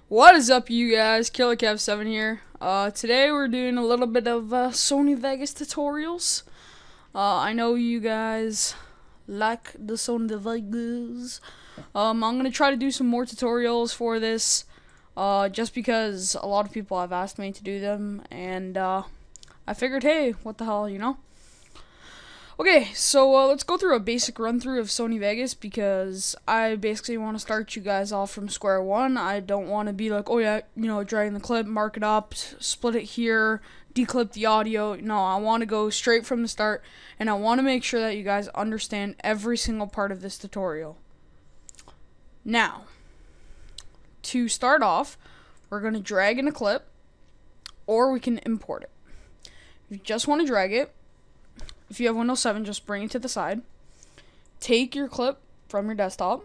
What is up, you guys? KillerCav7 here. Today we're doing a little bit of Sony Vegas tutorials. I know you guys like the Sony Vegas. I'm gonna try to do some more tutorials for this, just because a lot of people have asked me to do them, and I figured, hey, what the hell, you know? Okay, so let's go through a basic run-through of Sony Vegas, because I basically want to start you guys off from square one. I don't want to be like, oh yeah, you know, drag the clip, mark it up, split it here, declip the audio. No, I want to go straight from the start, and I want to make sure that you guys understand every single part of this tutorial. Now, to start off, we're going to drag in a clip, or we can import it. If you just want to drag it, if you have Windows 7, just bring it to the side. Take your clip from your desktop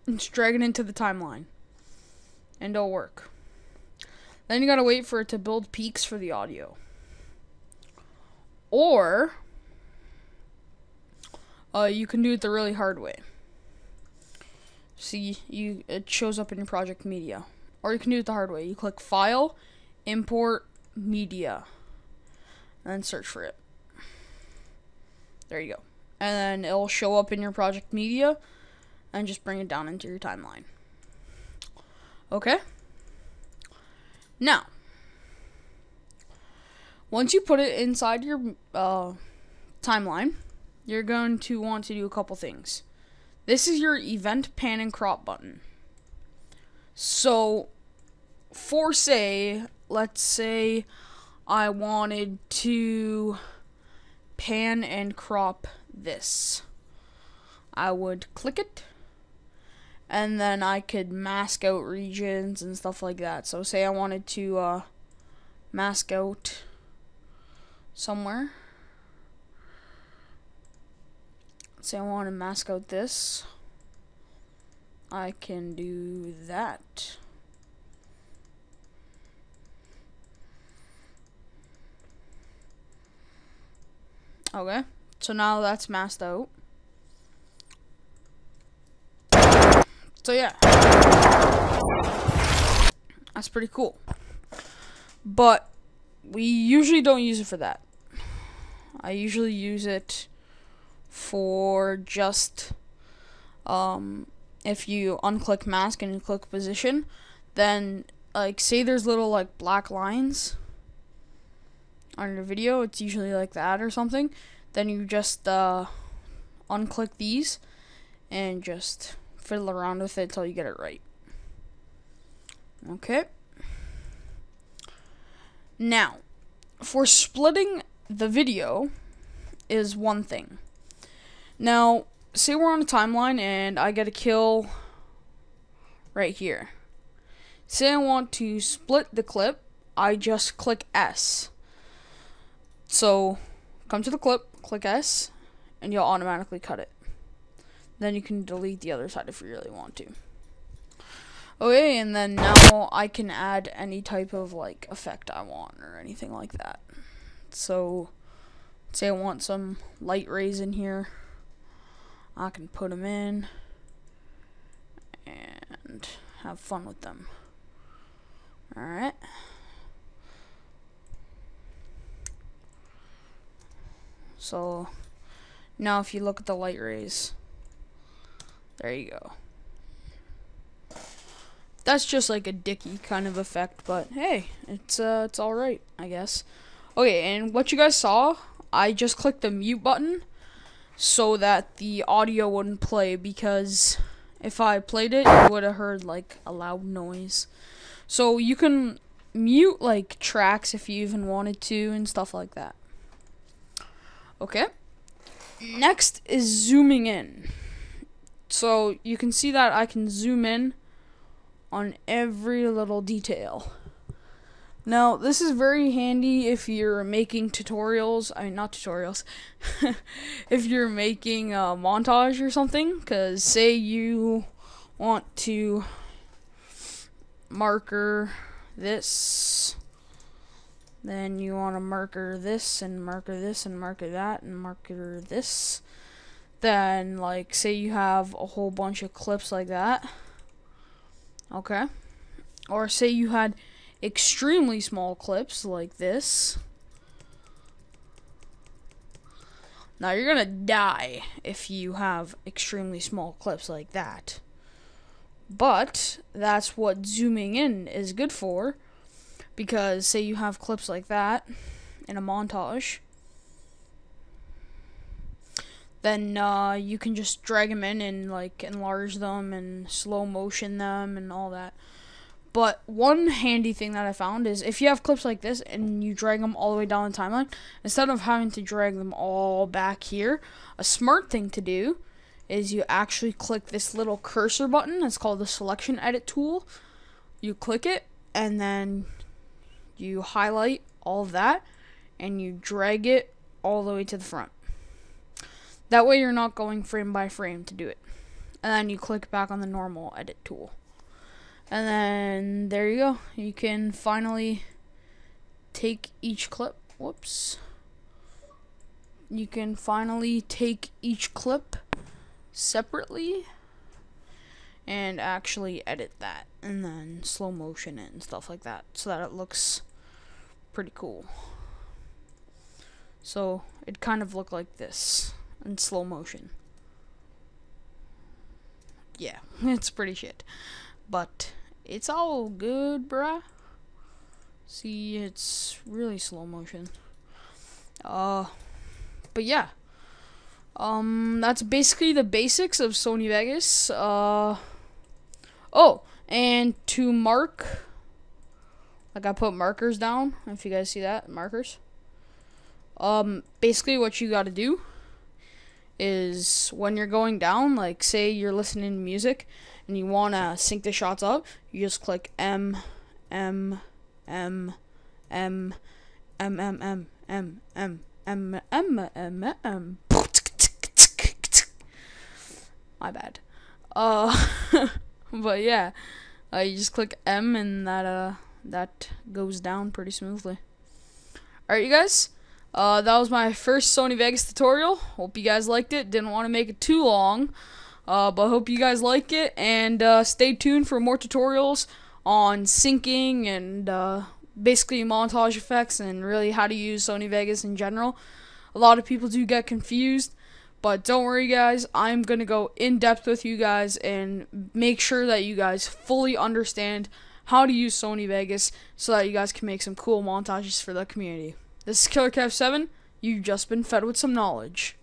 and just drag it into the timeline, and it'll work. Then you gotta wait for it to build peaks for the audio. Or you can do it the really hard way. See, it shows up in your project media. Or you can do it the hard way. You click File, Import Media, and search for it. There you go. And then it'll show up in your project media, and just bring it down into your timeline. Okay? Now, once you put it inside your timeline, you're going to want to do a couple things. This is your event pan and crop button. So, let's say I wanted to pan and crop this. I would click it, and then I could mask out regions and stuff like that. So say I wanted to mask out somewhere. Say I want to mask out this. I can do that. Okay, so now that's masked out. So yeah, that's pretty cool. But we usually don't use it for that. I usually use it for just if you unclick mask and you click position, then like say there's little like black lines on your video, it's usually like that or something, then you just unclick these and just fiddle around with it until you get it right. Okay. Now, for splitting the video is one thing. Now, say we're on a timeline and I get a kill right here. Say I want to split the clip, I just click S. So, come to the clip, click S, and you'll automatically cut it. Then you can delete the other side if you really want to. Okay, and then now I can add any type of like effect I want or anything like that. So, say I want some light rays in here, I can put them in and have fun with them. Alright. So, now if you look at the light rays, there you go. That's just like a dicky kind of effect, but hey, it's alright, I guess. Okay, and what you guys saw, I just clicked the mute button so that the audio wouldn't play, because if I played it, you would have heard like a loud noise. So you can mute like tracks if you even wanted to and stuff like that. Okay, next is zooming in. So you can see that I can zoom in on every little detail. Now, this is very handy if you're making tutorials. I mean, not tutorials. If you're making a montage or something, because say you want to marker this, then you want to marker this, and marker this, and marker that, and marker this. Then, like, say you have a whole bunch of clips like that. Okay. Or say you had extremely small clips like this. Now you're gonna die if you have extremely small clips like that. But that's what zooming in is good for, because say you have clips like that in a montage, then you can just drag them in and like enlarge them and slow motion them and all that. But one handy thing that I found is if you have clips like this and you drag them all the way down the timeline, instead of having to drag them all back here, a smart thing to do is you actually click this little cursor button. It's called the selection edit tool. You click it and then you highlight all of that and you drag it all the way to the front. That way you're not going frame by frame to do it. And then you click back on the normal edit tool. And then there you go. You can finally take each clip. Whoops. You can finally take each clip separately and actually edit that and then slow motion it and stuff like that so that it looks pretty cool. So it kind of looked like this in slow motion. Yeah, it's pretty shit. But it's all good, bruh. See, it's really slow motion. But yeah. That's basically the basics of Sony Vegas. Oh, and to mark, like I put markers down, if you guys see that, markers. Basically what you gotta do is when you're going down, like say you're listening to music and you wanna sync the shots up, you just click M, M, M, M, M, M, M, M, M, M, M, M, M. My bad. But yeah, you just click M and that goes down pretty smoothly. Alright, you guys. That was my first Sony Vegas tutorial. Hope you guys liked it. Didn't want to make it too long. But hope you guys like it. And stay tuned for more tutorials on syncing and basically montage effects and really how to use Sony Vegas in general. A lot of people do get confused. But don't worry, guys. I'm going to go in depth with you guys and make sure that you guys fully understand how to use Sony Vegas so that you guys can make some cool montages for the community. This is Killer Kev 7. You've just been fed with some knowledge.